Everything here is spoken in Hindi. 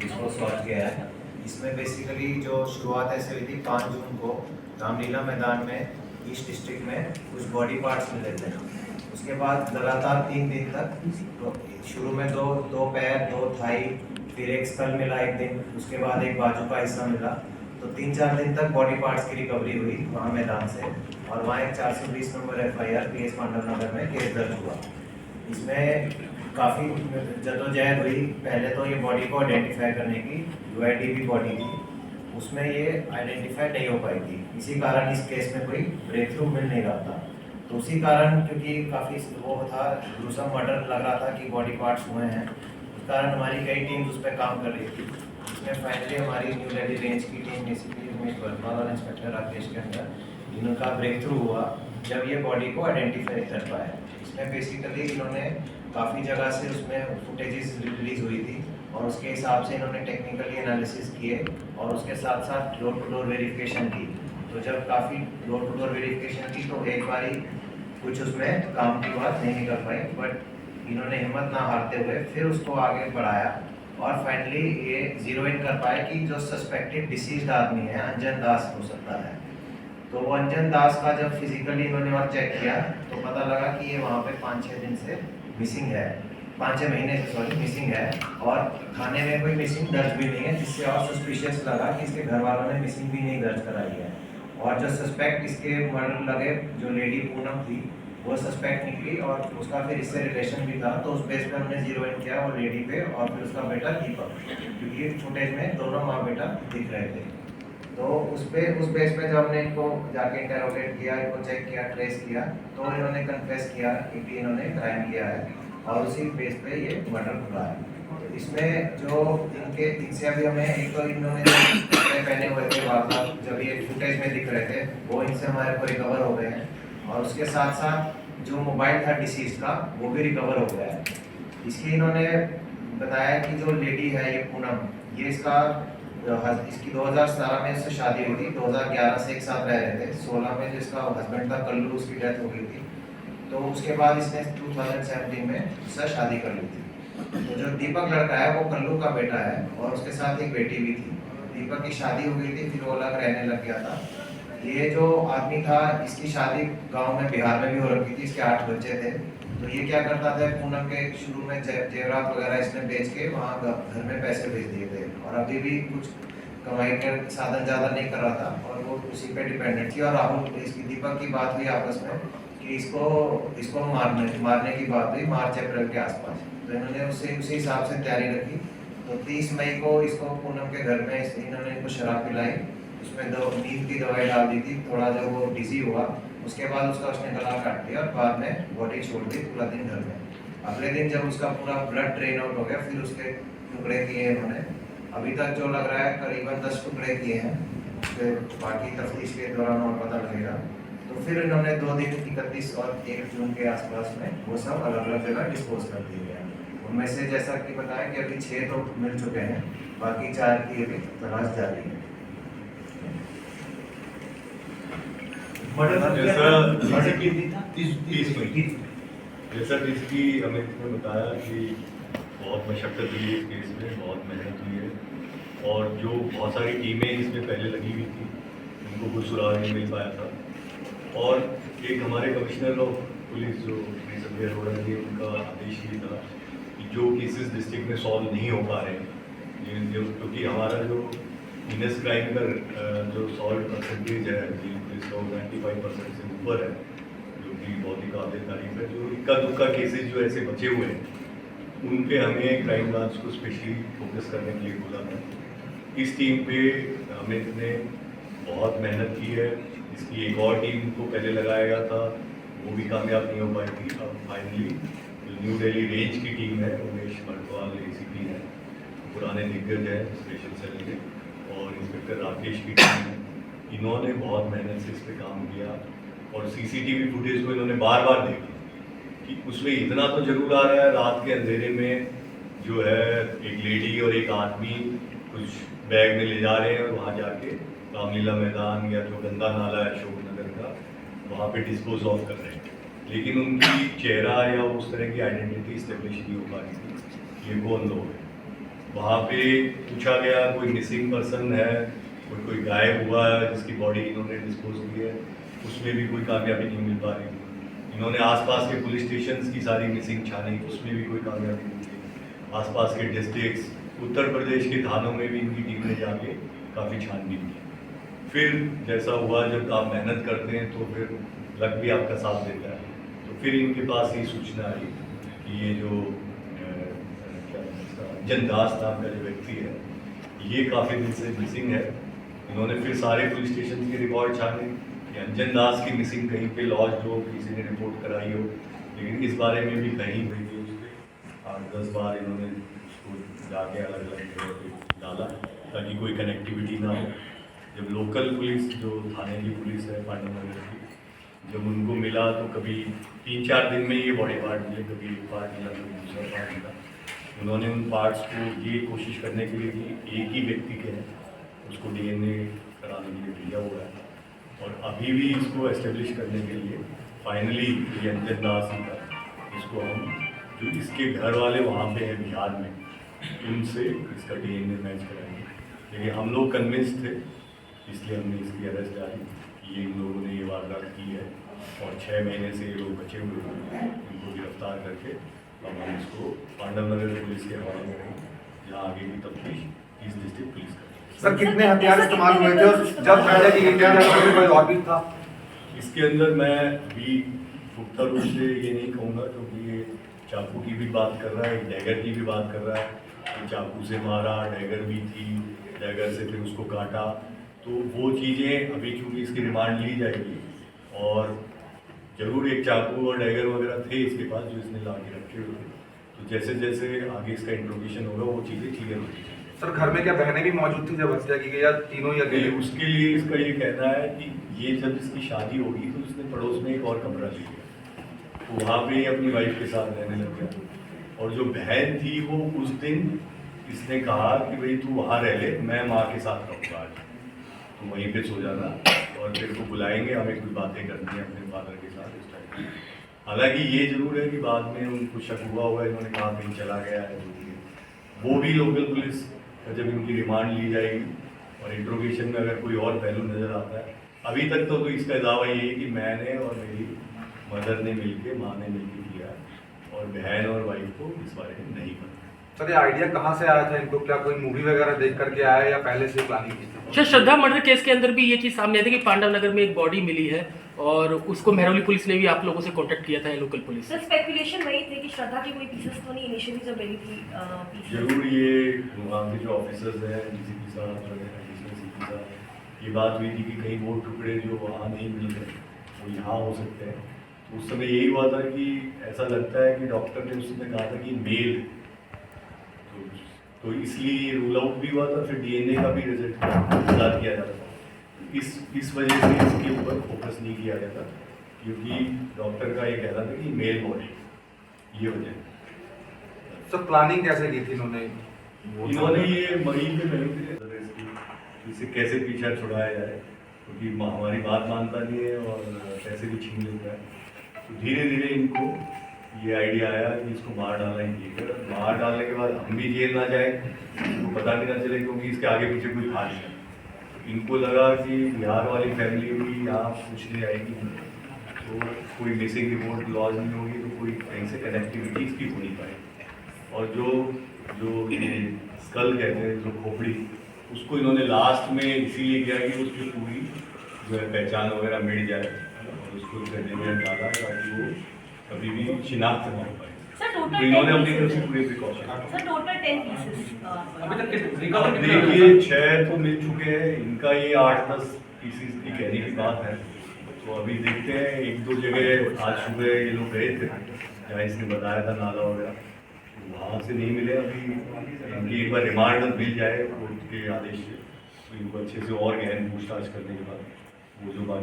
इसको सॉल्व किया है। इसमें बेसिकली जो शुरुआत ऐसे हुई थी 5 जून को रामलीला मैदान में ईस्ट डिस्ट्रिक्ट में कुछ बॉडी पार्ट्स मिले थे। उसके बाद लगातार 3 दिन तक तो शुरू में दो पैर, 2 थाई, फिर एक स्कल मिला एक दिन, उसके बाद एक बाजू का हिस्सा मिला। तो 3-4 दिन तक बॉडी पार्ट्स की रिकवरी हुई वहाँ मैदान से, और वहाँ एक 420 नंबर FIR PS पांडव नगर में केस दर्ज हुआ। इसमें काफ़ी जद्दोजहद हुई। पहले तो ये बॉडी को आइडेंटिफाई करने की UIDB बॉडी थी, उसमें ये आइडेंटिफाई नहीं हो पाई थी। इसी कारण इस केस में कोई ब्रेक थ्रू मिल नहीं रहा था। तो उसी कारण, क्योंकि काफ़ी वो था, ग्रुसम मर्डर लग रहा था कि बॉडी पार्ट्स हुए हैं, उस कारण हमारी कई टीम्स उस पर काम कर रही थी। इसमें फाइनली हमारी न्यू दिल्ली रेंज की टीम बेसिकली उमेश वर्मा और इंस्पेक्टर राकेश के अंदर इनका ब्रेक थ्रू हुआ जब ये बॉडी को आइडेंटिफाई कर पाए। इसमें बेसिकली इन्होंने काफ़ी जगह से उसमें फुटेजेस रिलीज हुई थी, और उसके हिसाब से इन्होंने टेक्निकली एनालिसिस किए और उसके साथ साथ डोर टू डोर वेरिफिकेशन की। तो जब काफ़ी डोर टू डोर वेरिफिकेशन की तो एक बारी कुछ उसमें काम की बात नहीं निकल पाई, बट इन्होंने हिम्मत ना हारते हुए फिर उसको आगे बढ़ाया और फाइनली ये जीरो इन कर पाए कि जो सस्पेक्टेड डिसीज्ड आदमी है अंजन दास हो सकता है। तो वो अंजन दास का जब फिजिकली इन्होंने और चेक किया तो पता लगा कि ये वहाँ पे 5-6 दिन से मिसिंग है, 5-6 महीने से सॉरी मिसिंग है, और थाने में कोई मिसिंग दर्ज भी नहीं है, जिससे और सस्पिशियस लगा कि इसके घर वालों ने मिसिंग भी नहीं दर्ज कराई है। और जो सस्पेक्ट इसके मर्डर लगे, जो लेडी पूनम थी, वो सस्पेक्ट निकली और उसका फिर इससे रिलेशन भी था। तो उस बेस पे हमने जीरो इन किया वो लेडी पे और फिर उसका बेटा दीपक, क्योंकि फुटेज में दोनों माँ बेटा दिख रहे थे। तो उस बेस पे जब हमने इनको जाके इंटरोगेट किया, इनको चेक किया, ट्रेस किया, तो इन्होंने कन्फेस किया कि इन्होंने क्राइम किया है और उसी बेस पे ये मर्डर हुआ है। तो इसमें जो इनसे अभी हमें एक तो इन्होंने कपड़े पहने हुए थे वहाँ जब ये फुटेज में दिख रहे थे, वो इनसे हमारे को रिकवर हो गए हैं, और उसके साथ साथ जो मोबाइल था डिसीज का वो भी रिकवर हो गया है। इसकी इन्होंने बताया कि जो लेडी है ये पूनम, ये इसकी 2017 में इससे शादी हुई थी, 2011 से एक साथ रह रहे थे, 16 में जिसका हस्बैंड था कल्लू, उसकी डेथ हो गई थी। तो उसके बाद इसने 2017 में इससे शादी कर ली थी। तो जो दीपक लड़का है वो कल्लू का बेटा है और उसके साथ एक बेटी भी थी। दीपक की शादी हो गई थी, फिर वो अलग रहने लग गया था। ये जो आदमी था इसकी शादी गांव में बिहार में भी हो रखी थी, इसके 8 बच्चे थे। तो ये क्या करता था, पूनम के शुरू में जेवरात वगैरह इसने बेच के वहाँ घर में पैसे भेज दिए थे, और अभी भी कुछ कमाई के साधन ज़्यादा नहीं कर रहा था और वो उसी पे डिपेंडेंट थी। और राहुल, इसकी दीपक की बात हुई आपस में कि इसको मारने की बात हुई मार्च-अप्रैल के आसपास। तो इन्होंने उसी हिसाब से तैयारी रखी। तो 30 मई को इसको पूनम के घर में इन्होंने इनको शराब पिलाई, उसमें नींद की दवाई डाल दी थी। थोड़ा जब वो डिजी हुआ उसके बाद उसका उसने गला काट दिया और बाद में बॉडी छोड़ दी पूरा दिन घर में। अगले दिन जब उसका पूरा ब्लड ड्रेन आउट हो गया फिर उसके टुकड़े किए इन्होंने। अभी तक जो लग रहा है करीबन 10 टुकड़े किए हैं, फिर बाकी तफ्तीश के दौरान और पता लगेगा। तो फिर इन्होंने 2 दिन 31 और 1 जून के आसपास में वो सब अलग अलग जगह डिस्पोज कर दिए गए। उनमें से जैसा कि बताया कि अभी 6 तो मिल चुके हैं, बाकी 4 की अभी तलाश जारी है। जैसा जिसकी अमित ने बताया कि बहुत मशक्क़त हुई है इस केस में, बहुत मेहनत हुई है, और जो बहुत सारी टीमें इसमें पहले लगी हुई थी उनको कुछ सुराग नहीं मिल पाया था। और एक हमारे कमिश्नर ऑफ पुलिस जो संजय अरोड़ा जी, उनका आदेश ये था कि जो केसेस डिस्ट्रिक्ट में सॉल्व नहीं हो पा रहे हैं, क्योंकि हमारा जो इनस क्राइम का जो सॉल्व परसेंटेज है पुलिस का 95% से ऊपर है, जो कि बहुत ही काबिल तारीफ है। जो इक्का दुक्का केसेस जो ऐसे बचे हुए हैं उन पे हमें क्राइम ब्रांच को स्पेशली फोकस करने के लिए बोला था। इस टीम पे अमित ने बहुत मेहनत की है। इसकी एक और टीम को पहले लगाया गया था, वो भी कामयाब नहीं हो पाई थी। अब फाइनली जो न्यू दिल्ली रेंज की टीम है, उमेश वर्मा ACP है, पुराने दिग्गज है स्पेशल सेल के, और इंस्पेक्टर राकेश की टीम है, इन्होंने बहुत मेहनत से इस पर काम किया। और CCTV फुटेज को इन्होंने बार बार देखा कि उसमें इतना तो जरूर आ रहा है, रात के अंधेरे में जो है एक लेडी और एक आदमी कुछ बैग में ले जा रहे हैं और वहाँ जाके रामलीला मैदान या जो गंदा नाला है अशोक नगर का, वहाँ पे डिस्पोज ऑफ कर रहे हैं, लेकिन उनकी चेहरा या उस तरह की आइडेंटिटी इस्टेब्लिश नहीं हो पा रही थी ये कौन लोग हैं। वहाँ पे पूछा गया कोई मिसिंग पर्सन है, कोई गायब हुआ है जिसकी बॉडी इन्होंने डिस्पोज की है, उसमें भी कोई कामयाबी नहीं मिल पा रही। इन्होंने आसपास के पुलिस स्टेशंस की सारी मिसिंग छानी, उसमें भी कोई कामयाबी नहीं मिली। आसपास के डिस्ट्रिक्ट्स, उत्तर प्रदेश के थानों में भी इनकी टीम ने जाके काफ़ी छानबीन की। फिर जैसा हुआ, जब आप मेहनत करते हैं तो फिर लक भी आपका साथ देता है, तो फिर इनके पास ये सूचना आई कि ये जो अंजन दास नाम का जो व्यक्ति है, ये काफ़ी दिन से मिसिंग है। इन्होंने फिर सारे पुलिस स्टेशन के रिकॉर्ड छाने कि अंजन दास की मिसिंग कहीं पे लॉज हो, किसी ने रिपोर्ट कराई हो, लेकिन इस बारे में भी कहीं हुई थी। उसके 8-10 बार इन्होंने उसको जाके अलग अलग जगह पे डाला ताकि कोई कनेक्टिविटी ना हो। जब लोकल पुलिस, जो थाने की पुलिस है पांडव नगर की, जब उनको मिला तो कभी 3-4 दिन में ये बॉडी पार्ट मिले, कभी एक पार्ट मिला, कभी दूसरा पार्ट मिला। उन्होंने उन पार्ट्स को ये कोशिश करने के लिए कि एक ही व्यक्ति के हैं, उसको डीएनए कराने के लिए भेजा हुआ है। और अभी भी इसको एस्टेब्लिश करने के लिए फाइनली ये अंजन दास ही था, इसको हम जो इसके घर वाले वहाँ पे हैं बिहार में, उनसे इसका डीएनए मैच कराएंगे। लेकिन हम लोग कन्विंस थे, इसलिए हमने इसकी अरेस्ट डाली कि ये इन लोगों ने ये वारदात की है और 6 महीने से ये लोग बचे हुए हैं। इनको गिरफ्तार करके अब हम इसको पांडव नगर पुलिस के हवाले में रहेंगे, जहाँ आगे की तफ्तीश ईस्ट डिस्ट्रिक्ट पुलिस करेगी। सर कितने हथियार इस्तेमाल हुए थे और जब पहले की गई थी कोई और भी था? इसके अंदर मैं भी पुख्ता रूप से ये नहीं कहूँगा, क्योंकि ये चाकू की भी बात कर रहा है, डैगर की भी बात कर रहा है कि चाकू से मारा, डैगर भी थी, डैगर से फिर उसको काटा। तो वो चीज़ें अभी चूँकि इसकी रिमांड ली जाएगी, और ज़रूर एक चाकू और डैगर वगैरह थे इसके पास जो इसने ला के रखे हुए थे। तो जैसे जैसे आगे इसका इंट्रोगेशन होगा वो चीज़ें क्लियर होती जाएंगी। सर घर में क्या बहनें भी मौजूद थी जब हत्या की गई, या तीनों या नहीं, उसके लिए इसका ये कहना है कि ये जब इसकी शादी होगी तो इसने पड़ोस में एक और कमरा लिया, तो वहाँ पे ही अपनी वाइफ के साथ रहने लग गया। और जो बहन थी वो उस दिन इसने कहा कि भाई तू वहाँ रह ले, मैं माँ के साथ रहूँगा आज, तो वहीं पे सो जाना और फिर को बुलाएंगे, हमें कुछ बातें करनी है अपने फादर के साथ इस टाइप की। हालांकि ये जरूर है कि बाद में उनको शक हुआ हुआ है, इन्होंने कहा कहीं चला गया है, वो भी लोकल पुलिस जब इनकी रिमांड ली जाएगी और इंट्रोगेशन में अगर कोई और पहलू नज़र आता है। अभी तक तो इसका दावा ये है कि मैंने और मेरी मदर ने मिलके, माँ ने मिलके किया, और बहन और वाइफ को इस बारे में नहीं पता। सर ये आइडिया कहाँ से आया था इनको? क्या कोई मूवी वगैरह देख करके आया या पहले से प्लानिंग की थी? सर श्रद्धा मर्डर केस के अंदर भी ये चीज़ सामने आई थी कि पांडव नगर में एक बॉडी मिली है और उसको मेहरौली पुलिस ने भी आप लोगों से कांटेक्ट किया था, लोकल पुलिस। सर स्पेकुलेशन वही थे कि श्रद्धा की कोई पीसेस तो नहीं इनिशियली जब मिली थी जरूर ये वहाँ के जो ऑफिसर्स हैं, डीसीपी साहब वगैरह, डीसीपी साहब, ये बात हुई थी कि कहीं वो टुकड़े जो वहाँ नहीं मिल रहे वो यहाँ हो सकते हैं। तो उस समय यही हुआ था कि ऐसा लगता है कि डॉक्टर ने उस समय कहा था कि मेल, तो इसलिए रूल आउट भी हुआ था। फिर डीएनए का भी रिजल्ट इंतजार किया जा रहा था, इस वजह से इसके ऊपर फोकस नहीं किया गया था, क्योंकि डॉक्टर का ये कहना था कि मेल बॉडी, ये वजह। सर प्लानिंग कैसे की थी इन्होंने ये मरीज में नहीं थे इसे कैसे पीछा छुड़ाया जाए, क्योंकि हमारी बात मानता नहीं है और पैसे भी छीन लेता है। तो धीरे धीरे इनको ये आइडिया आया कि इसको मार डालना ही ठीक है। मार डालने के बाद हम भी जेल ना जाए, इसको पता भी ना चले, क्योंकि इसके आगे पीछे कोई था नहीं। इनको लगा कि बिहार वाली फैमिली भी यहाँ पूछने आएगी, तो कोई मिसिंग रिपोर्ट लॉज नहीं होगी, तो कोई कहीं से कनेक्टिविटी इसकी हो नहीं पाएगी। और जो ये स्कल कहते हैं, जो खोपड़ी, उसको इन्होंने लास्ट में इसीलिए किया कि उसकी पूरी जो है पहचान वगैरह मिट जाए, और उसको गड्ढे में डाला ताकि वो कभी भी शिनाख्त ना हो पाए। तो इन्होंने अपनी तरफ से पूरे प्रिकॉशन। सर टोटल 10 पीसेस अभी तक देखिए 6 तो मिल चुके हैं, इनका ये 8-10 पीसीस की कहने की बात है। तो अभी देखते हैं, 1-2 जगह आज सुबह ये लोग गए थे जहाँ इसने बताया था नाला वगैरह, वहाँ से नहीं मिले। अभी इनकी एक बार रिमांड मिल जाए कोर्ट के आदेश से, तो इनको अच्छे से और गहन पूछताछ करने के बाद वो जो बात